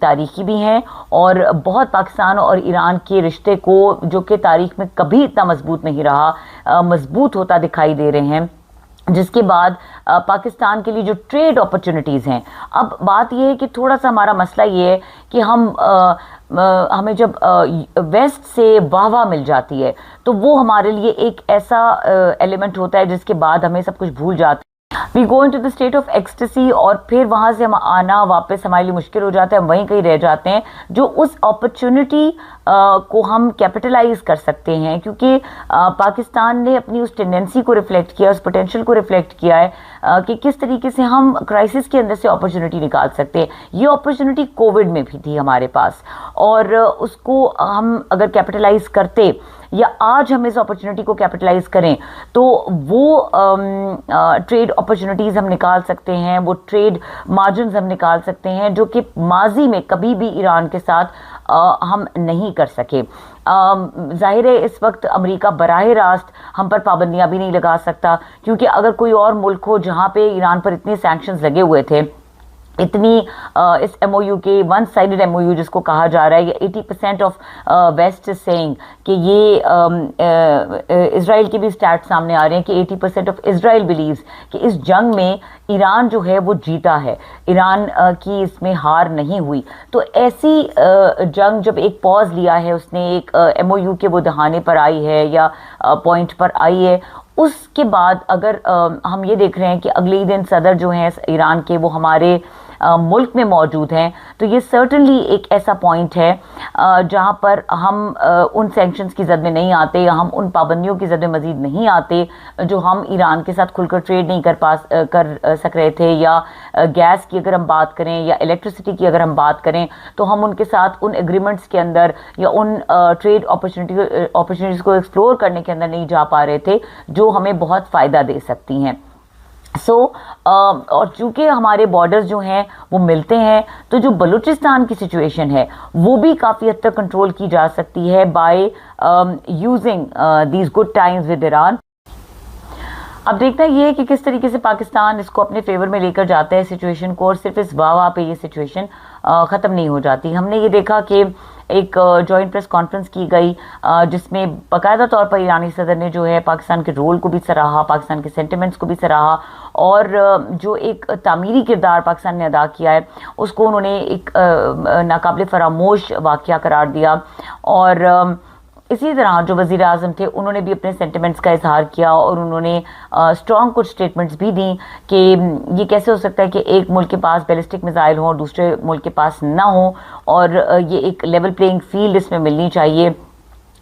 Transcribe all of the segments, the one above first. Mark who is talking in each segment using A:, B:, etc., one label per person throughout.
A: تاریخی بھی ہیں اور بہت پاکستان اور ایران کے رشتے کو جو کہ تاریخ میں کبھی اتنا مضبوط نہیں رہا مضبوط ہوتا دکھائی دے رہے ہیں، جس کے بعد پاکستان کے لیے جو ٹریڈ اپرچونٹیز ہیں. اب بات یہ ہے کہ تھوڑا سا ہمارا مسئلہ یہ ہے کہ ہمیں جب ویسٹ سے واہ مل جاتی ہے تو وہ ہمارے لیے ایک ایسا ایلیمنٹ ہوتا ہے جس کے بعد ہمیں سب کچھ بھول جاتے ہیں. We go into the state of ecstasy, اور پھر وہاں سے ہم آنا واپس ہمارے لیے مشکل ہو جاتا ہے، ہم وہیں کہیں رہ جاتے ہیں. جو اس اپرچونٹی کو ہم کیپٹلائز کر سکتے ہیں، کیونکہ پاکستان نے اپنی اس ٹینڈنسی کو ریفلیکٹ کیا، اس پوٹینشیل کو ریفلیکٹ کیا ہے کہ کس طریقے سے ہم کرائسس کے اندر سے اپرچونٹی نکال سکتے ہیں. یہ اپرچونٹی کووڈ میں بھی تھی ہمارے پاس، اور اس کو ہم اگر کیپٹلائز کرتے یا آج ہم اس اپرچونٹی کو کیپٹلائز کریں تو وہ ٹریڈ اپرچونٹیز ہم نکال سکتے ہیں، وہ ٹریڈ مارجنز ہم نکال سکتے ہیں جو کہ ماضی میں کبھی بھی ایران کے ساتھ ہم نہیں کر سکے. ظاہر ہے اس وقت امریکہ براہ راست ہم پر پابندیاں بھی نہیں لگا سکتا، کیونکہ اگر کوئی اور ملک ہو جہاں پہ ایران پر اتنے سینکشنز لگے ہوئے تھے، اتنی اس ایم او یو کے one sided M O U جس کو کہا جا رہا ہے، یہ 80% آف ویسٹ سینگ کہ یہ اسرائیل کی بھی اسٹیٹ سامنے آ رہے ہیں کہ 80% آف اسرائیل بلیوز کہ اس جنگ میں ایران جو ہے وہ جیتا ہے، ایران کی اس میں ہار نہیں ہوئی. تو ایسی جنگ جب ایک پاز لیا ہے اس نے، ایک ایم او یو کے وہ دہانے پر آئی ہے یا پوائنٹ پر آئی ہے، اس کے بعد اگر ہم یہ دیکھ رہے ہیں کہ اگلے دن صدر جو ہیں ایران کے وہ ہمارے ملک میں موجود ہیں، تو یہ سرٹنلی ایک ایسا پوائنٹ ہے جہاں پر ہم ان سینکشنز کی زد میں نہیں آتے، یا ہم ان پابندیوں کی زد میں مزید نہیں آتے جو ہم ایران کے ساتھ کھل کر ٹریڈ نہیں کر سک رہے تھے. یا گیس کی اگر ہم بات کریں یا الیکٹریسٹی کی اگر ہم بات کریں تو ہم ان کے ساتھ ان ایگریمنٹس کے اندر یا ان ٹریڈ اپرچونٹیز کو ایکسپلور کرنے کے اندر نہیں جا پا رہے تھے جو ہمیں بہت فائدہ دے سکتی ہیں. اور چونکہ ہمارے بارڈرز جو ہیں وہ ملتے ہیں، تو جو بلوچستان کی سچویشن ہے وہ بھی کافی حد تک کنٹرول کی جا سکتی ہے by using these good Times with Iran. اب دیکھنا یہ ہے کہ کس طریقے سے پاکستان اس کو اپنے فیور میں لے کر جاتا ہے سچویشن کو، اور صرف اس واہ پہ یہ سچویشن ختم نہیں ہو جاتی. ہم نے یہ دیکھا کہ ایک جوائنٹ پریس کانفرنس کی گئی جس میں باقاعدہ طور پر ایرانی صدر نے جو ہے پاکستان کے رول کو بھی سراہا، پاکستان کے سینٹیمنٹس کو بھی سراہا، اور جو ایک تعمیری کردار پاکستان نے ادا کیا ہے اس کو انہوں نے ایک ناقابل فراموش واقعہ قرار دیا. اور اسی طرح جو وزیر اعظم تھے انہوں نے بھی اپنے سینٹیمنٹس کا اظہار کیا، اور انہوں نے اسٹرانگ کچھ سٹیٹمنٹس بھی دیں کہ یہ کیسے ہو سکتا ہے کہ ایک ملک کے پاس بیلسٹک میزائل ہوں اور دوسرے ملک کے پاس نہ ہوں، اور یہ ایک لیول پلینگ فیلڈ اس میں ملنی چاہیے.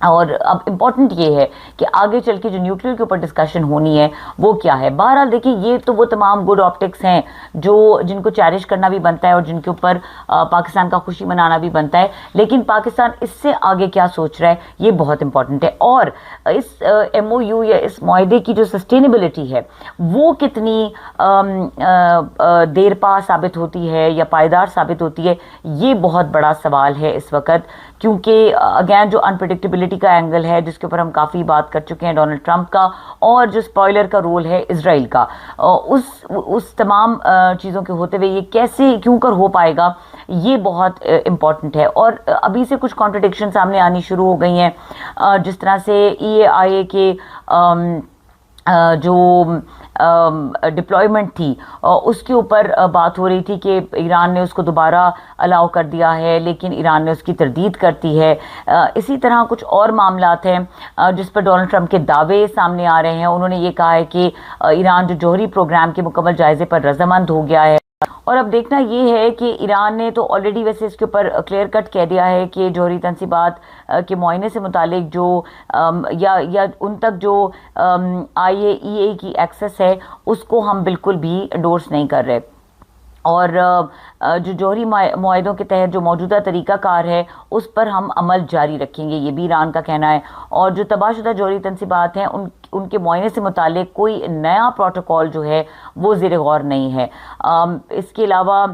A: اور اب امپورٹنٹ یہ ہے کہ آگے چل کے جو نیوکلیئر کے اوپر ڈسکشن ہونی ہے وہ کیا ہے. بہرحال دیکھیں یہ تو وہ تمام گڈ آپٹکس ہیں جن کو چیریش کرنا بھی بنتا ہے اور جن کے اوپر پاکستان کا خوشی منانا بھی بنتا ہے، لیکن پاکستان اس سے آگے کیا سوچ رہا ہے یہ بہت امپورٹنٹ ہے. اور اس ایم او یو یا اس معاہدے کی جو سسٹینیبلٹی ہے وہ کتنی دیر پا ثابت ہوتی ہے یا پائیدار ثابت ہوتی ہے، یہ بہت بڑا سوال ہے اس وقت. کیونکہ اگین جو انپریڈکٹیبلٹی کا اینگل ہے جس کے اوپر ہم کافی بات کر چکے ہیں ڈونلڈ ٹرمپ کا، اور جو اسپوائلر کا رول ہے اسرائیل کا، اس تمام چیزوں کے ہوتے ہوئے یہ کیسے کیوں کر ہو پائے گا یہ بہت امپورٹنٹ ہے. اور ابھی سے کچھ کانٹرڈکشن سامنے آنی شروع ہو گئی ہیں، جس طرح سے ای اے آئی اے کے جو ڈپلائمنٹ تھی اس کے اوپر بات ہو رہی تھی کہ ایران نے اس کو دوبارہ الاؤ کر دیا ہے، لیکن ایران نے اس کی تردید کرتی ہے. اسی طرح کچھ اور معاملات ہیں جس پر ڈونلڈ ٹرمپ کے دعوے سامنے آ رہے ہیں. انہوں نے یہ کہا ہے کہ ایران جو جوہری پروگرام کے مکمل جائزے پر رضامند ہو گیا ہے. اور اب دیکھنا یہ ہے کہ ایران نے تو آلریڈی ویسے اس کے اوپر کلیئر کٹ کہہ دیا ہے کہ جوہری تنصیبات کے معائنے سے متعلق جو یا ان تک جو آئی اے کی ایکسس ہے اس کو ہم بالکل بھی انڈورس نہیں کر رہے. اور جو جوہری معاہدوں کے تحت جو موجودہ طریقہ کار ہے اس پر ہم عمل جاری رکھیں گے، یہ بھی ایران کا کہنا ہے. اور جو تباہ شدہ جوہری تنصیبات ہیں ان کے معائنے سے متعلق کوئی نیا پروٹوکول جو ہے وہ زیر غور نہیں ہے. اس کے علاوہ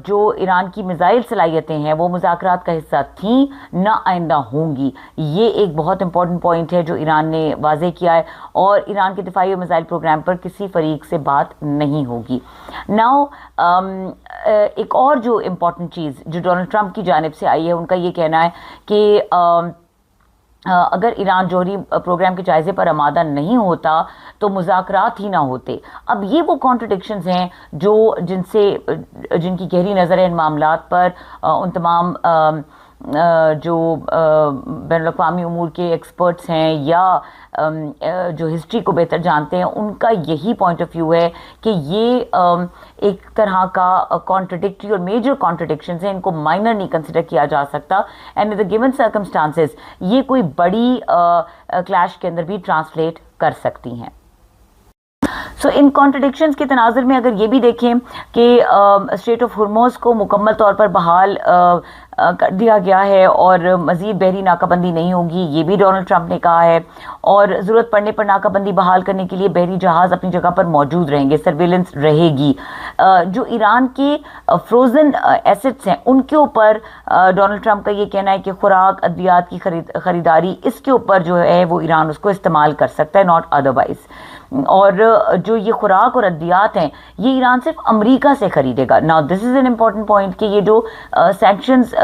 A: جو ایران کی میزائل صلاحیتیں ہیں وہ مذاکرات کا حصہ تھیں، نہ آئندہ ہوں گی. یہ ایک بہت امپورٹنٹ پوائنٹ ہے جو ایران نے واضح کیا ہے، اور ایران کے دفاعی و میزائل پروگرام پر کسی فریق سے بات نہیں ہوگی. ناؤ ایک اور جو امپورٹنٹ چیز جو ڈونلڈ ٹرمپ کی جانب سے آئی ہے، ان کا یہ کہنا ہے کہ اگر ایران جوہری پروگرام کے جائزے پر آمادہ نہیں ہوتا تو مذاکرات ہی نہ ہوتے۔ اب یہ وہ کانٹرڈکشنز ہیں جن کی گہری نظر ہے ان معاملات پر ان تمام جو بین الاقوامی امور کے ایکسپرٹس ہیں یا جو ہسٹری کو بہتر جانتے ہیں، ان کا یہی پوائنٹ آف ویو ہے کہ یہ ایک طرح کا کانٹرڈکٹری اور میجر کانٹرڈکشنز ہیں، ان کو مائنر نہیں کنسیڈر کیا جا سکتا، and in the given circumstances یہ کوئی بڑی کلیش کے اندر بھی ٹرانسلیٹ کر سکتی ہیں۔ سو ان کانٹرڈکشنز کے تناظر میں اگر یہ بھی دیکھیں کہ اسٹریٹ آف ہرموز کو مکمل طور پر بحال کر دیا گیا ہے اور مزید بحری ناکہ بندی نہیں ہوگی، یہ بھی ڈونلڈ ٹرمپ نے کہا ہے، اور ضرورت پڑنے پر ناکہ بندی بحال کرنے کے لیے بحری جہاز اپنی جگہ پر موجود رہیں گے، سرویلنس رہے گی۔ جو ایران کے فروزن ایسٹس ہیں ان کے اوپر ڈونلڈ ٹرمپ کا یہ کہنا ہے کہ خوراک، ادویات کی خریداری، اس کے اوپر جو ہے وہ ایران اس کو استعمال کر سکتا ہے، ناٹ ادروائز۔ اور جو یہ خوراک اور ادویات ہیں یہ ایران صرف امریکہ سے خریدے گا۔ Now this is an important point کہ یہ جو سینکشنز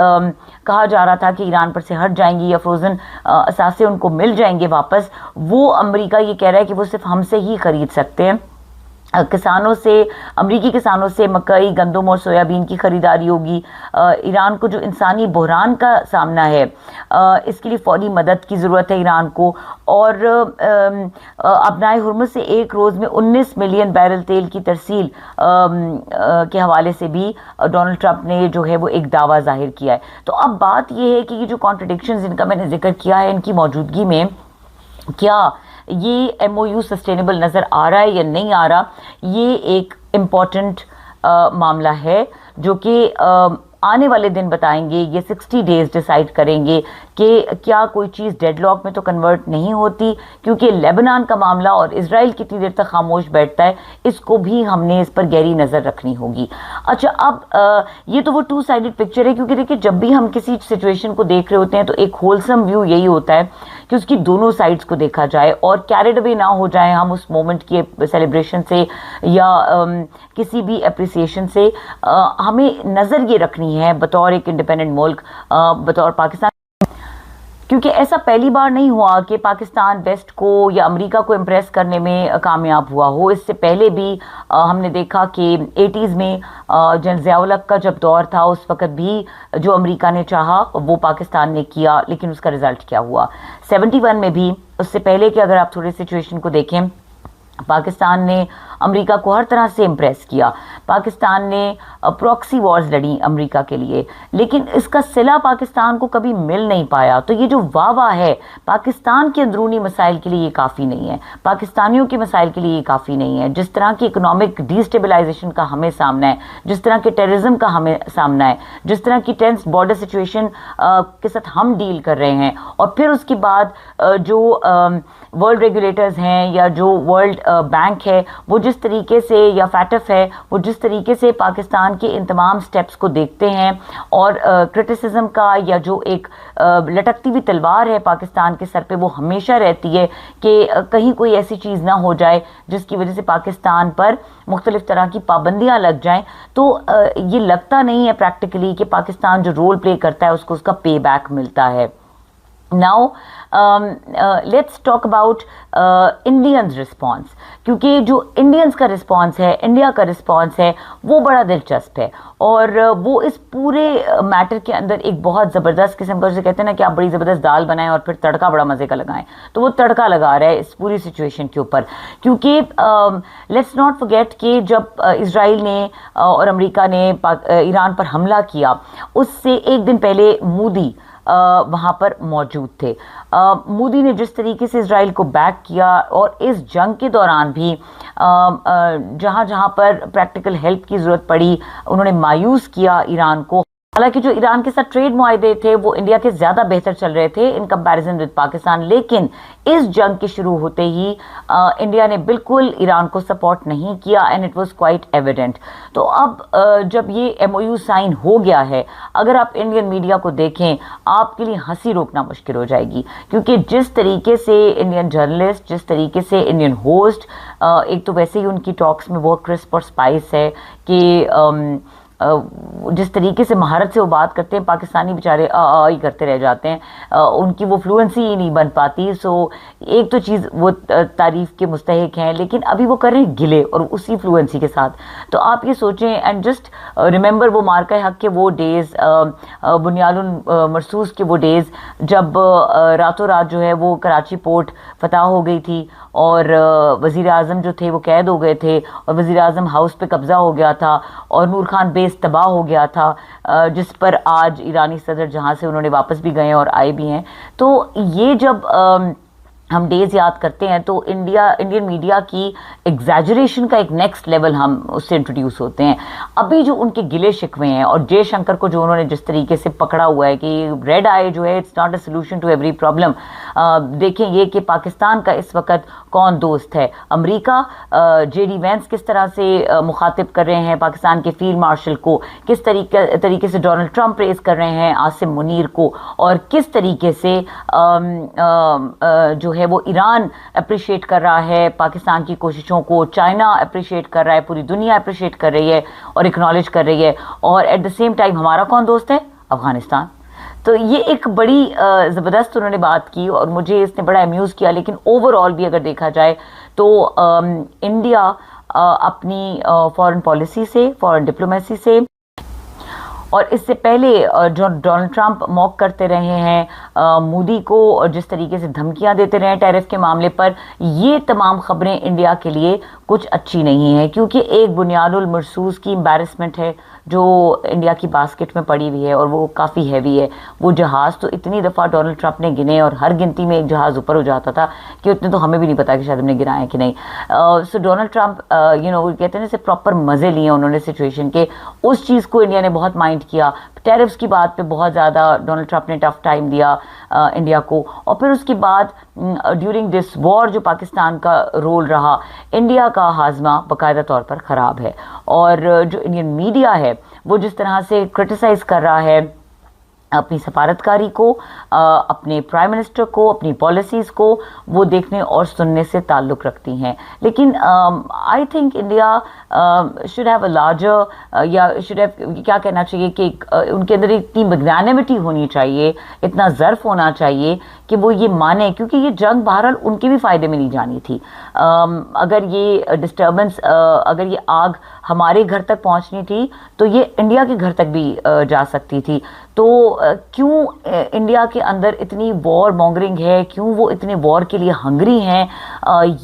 A: کہا جا رہا تھا کہ ایران پر سے ہٹ جائیں گی یا فروزن اثاثے ان کو مل جائیں گے واپس، وہ امریکہ یہ کہہ رہا ہے کہ وہ صرف ہم سے ہی خرید سکتے ہیں۔ کسانوں سے، امریکی کسانوں سے مکئی، گندم اور سویابین کی خریداری ہوگی۔ ایران کو جو انسانی بحران کا سامنا ہے اس کے لیے فوری مدد کی ضرورت ہے ایران کو، اور ابنائے ہرمز سے ایک روز میں 19 ملین بیرل تیل کی ترسیل کے حوالے سے بھی ڈونلڈ ٹرمپ نے جو ہے وہ ایک دعویٰ ظاہر کیا ہے۔ تو اب بات یہ ہے کہ یہ جو کانٹرڈکشنز جن کا میں نے ذکر کیا ہے ان کی موجودگی میں کیا یہ ایم او یو سسٹینیبل نظر آ رہا ہے یا نہیں آ رہا، یہ ایک امپورٹنٹ معاملہ ہے جو کہ آنے والے دن بتائیں گے۔ یہ 60 ڈیز ڈیسائیڈ کریں گے کہ کیا کوئی چیز ڈیڈ لاک میں تو کنورٹ نہیں ہوتی، کیونکہ لیبنان کا معاملہ اور اسرائیل کتنی دیر تک خاموش بیٹھتا ہے اس کو بھی ہم نے اس پر گہری نظر رکھنی ہوگی۔ اچھا، اب یہ تو وہ ٹو سائیڈڈ پکچر ہے، کیونکہ دیکھیں جب بھی ہم کسی سچویشن کو دیکھ رہے ہوتے ہیں تو ایک ہولسم ویو یہی ہوتا ہے کہ اس کی دونوں سائڈز کو دیکھا جائے اور کیریڈ اوے نہ ہو جائیں ہم اس مومنٹ کی سیلیبریشن سے یا کسی بھی اپریسیشن سے۔ ہمیں نظر یہ رکھنی ہے بطور ایک انڈیپینڈنٹ ملک، بطور پاکستان، کیونکہ ایسا پہلی بار نہیں ہوا کہ پاکستان ویسٹ کو یا امریکہ کو امپریس کرنے میں کامیاب ہوا ہو۔ اس سے پہلے بھی ہم نے دیکھا کہ 80s میں جنرل ضیاء الحق کا جب دور تھا اس وقت بھی جو امریکہ نے چاہا وہ پاکستان نے کیا، لیکن اس کا رزلٹ کیا ہوا۔ 71 میں بھی، اس سے پہلے کہ اگر آپ تھوڑی سچویشن کو دیکھیں، پاکستان نے امریکہ کو ہر طرح سے امپریس کیا، پاکستان نے پراکسی وارز لڑی امریکہ کے لیے، لیکن اس کا صلہ پاکستان کو کبھی مل نہیں پایا۔ تو یہ جو واہ ہے پاکستان کے اندرونی مسائل کے لیے یہ کافی نہیں ہے، پاکستانیوں کے مسائل کے لیے یہ کافی نہیں ہے۔ جس طرح کی اکنامک ڈی اسٹیبلائزیشن کا ہمیں سامنا ہے، جس طرح کے ٹیررزم کا ہمیں سامنا ہے، جس طرح کی ٹینس بارڈر سچویشن کے ساتھ ہم ڈیل کر رہے ہیں، اور پھر اس کے بعد جو ورلڈ ریگولیٹرز ہیں یا جو ورلڈ بینک ہے وہ جس طریقے سے، یا فیٹف ہے، وہ جس طریقے سے پاکستان کے ان تمام سٹیپس کو دیکھتے ہیں، اور کرٹیسزم کا یا جو ایک لٹکتی ہوئی تلوار ہے پاکستان کے سر پہ وہ ہمیشہ رہتی ہے کہ کہیں کوئی ایسی چیز نہ ہو جائے جس کی وجہ سے پاکستان پر مختلف طرح کی پابندیاں لگ جائیں۔ تو یہ لگتا نہیں ہے پریکٹیکلی کہ پاکستان جو رول پلے کرتا ہے اس کو اس کا پے بیک ملتا ہے۔ Now let's talk about Indians response، کیونکہ جو انڈینز کا رسپانس ہے، انڈیا کا رسپانس ہے، وہ بڑا دلچسپ ہے، اور وہ اس پورے میٹر کے اندر ایک بہت زبردست قسم کا، جسے کہتے ہیں نا کہ آپ بڑی زبردست دال بنائیں اور پھر تڑکا بڑا مزے کا لگائیں، تو وہ تڑکا لگا رہا ہے اس پوری سچویشن کے اوپر۔ کیونکہ لیٹس ناٹ فرگیٹ کہ جب اسرائیل نے اور امریکہ نے ایران پر حملہ کیا، اس سے ایک دن پہلے مودی وہاں پر موجود تھے۔ مودی نے جس طریقے سے اسرائیل کو بیک کیا، اور اس جنگ کے دوران بھی جہاں جہاں پر پریکٹیکل ہیلپ کی ضرورت پڑی انہوں نے مایوس کیا ایران کو۔ حالانکہ جو ایران کے ساتھ ٹریڈ معاہدے تھے وہ انڈیا کے زیادہ بہتر چل رہے تھے ان کمپیریزن ود پاکستان، لیکن اس جنگ کے شروع ہوتے ہی انڈیا نے بالکل ایران کو سپورٹ نہیں کیا، and it was quite evident. تو اب جب یہ ایم او یو سائن ہو گیا ہے، اگر آپ انڈین میڈیا کو دیکھیں آپ کے لیے ہنسی روکنا مشکل ہو جائے گی، کیونکہ جس طریقے سے انڈین جرنلسٹ، جس طریقے سے انڈین ہوسٹ، ایک تو ویسے ہی ان کی ٹاکس میں وہ کرسپ اور سپائس ہے کہ جس طریقے سے مہارت سے وہ بات کرتے ہیں، پاکستانی بیچارے ہی کرتے رہ جاتے ہیں، ان کی وہ فلوئنسی ہی نہیں بن پاتی. سو ایک تو چیز وہ تعریف کے مستحق ہیں، لیکن ابھی وہ کر رہے ہیں گلے اور اسی فلوئنسی کے ساتھ. تو آپ یہ سوچیں اینڈ جسٹ ریممبر وہ مارکہ حق کے وہ ڈیز، بنیاد المرصوص کے وہ ڈیز جب راتوں رات جو ہے وہ کراچی پورٹ فتح ہو گئی تھی اور وزیر اعظم جو تھے وہ قید ہو گئے تھے اور وزیر اعظم ہاؤس پہ قبضہ ہو گیا تھا اور نور خان بیس تباہ ہو گیا تھا، جس پر آج ایرانی صدر جہاں سے انہوں نے واپس بھی گئے اور آئے بھی ہیں. تو یہ جب ہم ڈیز یاد کرتے ہیں تو انڈین میڈیا کی ایگزیجریشن کا ایک نیکسٹ لیول ہم اس سے انٹروڈیوس ہوتے ہیں. ابھی جو ان کے گلے شکوے ہیں اور جے شنکر کو جو انہوں نے جس طریقے سے پکڑا ہوا ہے کہ ریڈ آئی جو ہے it's not a solution to every problem. دیکھیں یہ کہ پاکستان کا اس وقت کون دوست ہے. امریکہ جے ڈی وینس کس طرح سے مخاطب کر رہے ہیں پاکستان کے فیلڈ مارشل کو، کس طریقے سے ڈونلڈ ٹرمپ پریز کر رہے ہیں عاصم منیر کو، اور کس طریقے سے جو ہے وہ ایران اپریشیٹ کر رہا ہے پاکستان کی کوششوں کو، چائنا اپریشیٹ کر رہا ہے، پوری دنیا اپریشیٹ کر رہی ہے اور اکنالج کر رہی ہے. اور ایٹ دا سیم ٹائم ہمارا کون دوست ہے؟ افغانستان. تو یہ ایک بڑی زبردست انہوں نے بات کی اور مجھے اس نے بڑا امیوز کیا. لیکن اوور آل بھی اگر دیکھا جائے تو انڈیا اپنی فارن پالیسی سے، فارن ڈپلومیسی سے، اور اس سے پہلے جو ڈونلڈ ٹرمپ موک کرتے رہے ہیں مودی کو اور جس طریقے سے دھمکیاں دیتے رہے ہیں ٹیرف کے معاملے پر، یہ تمام خبریں انڈیا کے لیے کچھ اچھی نہیں ہیں، کیونکہ ایک بنیاد المرصوص کی امبیرسمنٹ ہے جو انڈیا کی باسکٹ میں پڑی ہوئی ہے اور وہ کافی ہیوی ہے. وہ جہاز تو اتنی دفعہ ڈونلڈ ٹرمپ نے گنے اور ہر گنتی میں ایک جہاز اوپر ہو جاتا تھا کہ اتنے تو ہمیں بھی نہیں پتا کہ شاید ہم نے گرائے کہ نہیں. سو ڈونلڈ ٹرمپ کہتے ہیں اسے پراپر مزے لیے انہوں نے سچویشن کے. اس چیز کو انڈیا نے بہت مائنڈ کیا. ٹیرفس کی بات پہ بہت زیادہ ڈونلڈ ٹرمپ نے ٹف ٹائم دیا انڈیا کو. اور پھر اس کے بعد ڈیورنگ دس وار جو پاکستان کا رول رہا، انڈیا کا ہاضمہ باقاعدہ طور پر خراب ہے. اور جو انڈین میڈیا ہے وہ جس طرح سے کرٹیسائز کر رہا ہے اپنی سفارتکاری کو، اپنے پرائم منسٹر کو، اپنی پالیسیز کو، وہ دیکھنے اور سننے سے تعلق رکھتی ہیں. لیکن I think India should have a larger, یا شوڈ ہیو، کیا کہنا چاہیے کہ ان کے اندر اتنی میگنانیمٹی ہونی چاہیے، اتنا ظرف ہونا چاہیے کہ وہ یہ مانے، کیونکہ یہ جنگ بہرحال ان کے بھی فائدے میں نہیں جانی تھی. اگر یہ ڈسٹربنس، اگر یہ آگ ہمارے گھر تک پہنچنی تھی تو یہ انڈیا کے گھر تک بھی جا سکتی تھی. تو کیوں انڈیا کے اندر اتنی وار مونگرنگ ہے، کیوں وہ اتنے وار کے لیے ہنگری ہیں،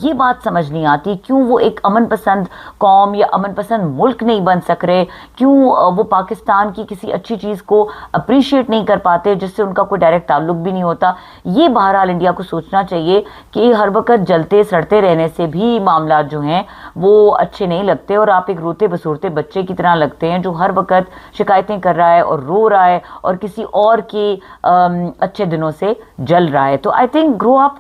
A: یہ بات سمجھ نہیں آتی. کیوں وہ ایک امن پسند قوم یا امن پسند ملک نہیں بن سک رہے، کیوں وہ پاکستان کی کسی اچھی چیز کو اپریشیٹ نہیں کر پاتے جس سے ان کا کوئی ڈائریکٹ تعلق بھی نہیں ہوتا. یہ بہرحال انڈیا کو سوچنا چاہیے کہ ہر وقت جلتے سڑتے رہنے سے بھی معاملات جو ہیں وہ اچھے نہیں لگتے، اور آپ ایک روتے بسورتے بچے کی طرح لگتے ہیں جو ہر وقت شکایتیں کر رہا ہے اور رو رہا ہے اور کسی اور کے اچھے دنوں سے جل رہا ہے. تو آئی تھنک گرو اپ،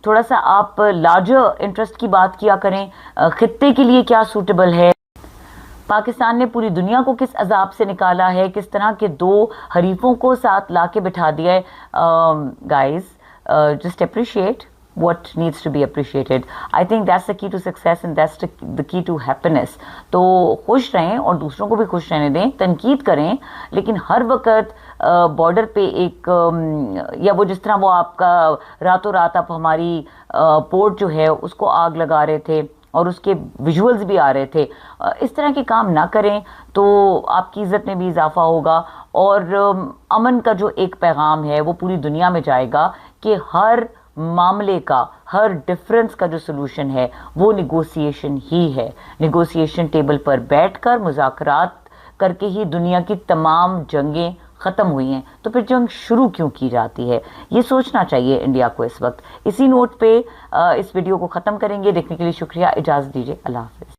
A: تھوڑا سا آپ لارجر انٹرسٹ کی بات کیا کریں. خطے کے لیے کیا سوٹیبل ہے، پاکستان نے پوری دنیا کو کس عذاب سے نکالا ہے، کس طرح کے دو حریفوں کو ساتھ لا کے بٹھا دیا ہے. Guys just appreciate what needs to be appreciated. I think that's the key to success and that's the key to happiness. تو خوش رہیں اور دوسروں کو بھی خوش رہنے دیں، تنقید کریں، لیکن ہر وقت بارڈر پہ ایک یا وہ جس طرح وہ آپ کا راتوں رات آپ ہماری پورٹ جو ہے اس کو آگ لگا رہے تھے اور اس کے ویژولز بھی آ رہے تھے، اس طرح کے کام نہ کریں تو آپ کی عزت میں بھی اضافہ ہوگا. اور امن کا جو ایک پیغام ہے وہ پوری دنیا میں جائے گا کہ ہر معاملے کا، ہر ڈفرنس کا جو سلوشن ہے وہ نیگوسیشن ہی ہے. نیگوسیشن ٹیبل پر بیٹھ کر مذاکرات کر کے ہی دنیا کی تمام جنگیں ختم ہوئی ہیں، تو پھر جنگ شروع کیوں کی جاتی ہے؟ یہ سوچنا چاہیے انڈیا کو اس وقت. اسی نوٹ پہ اس ویڈیو کو ختم کریں گے. دیکھنے کے لیے شکریہ، اجازت دیجیے، اللہ حافظ.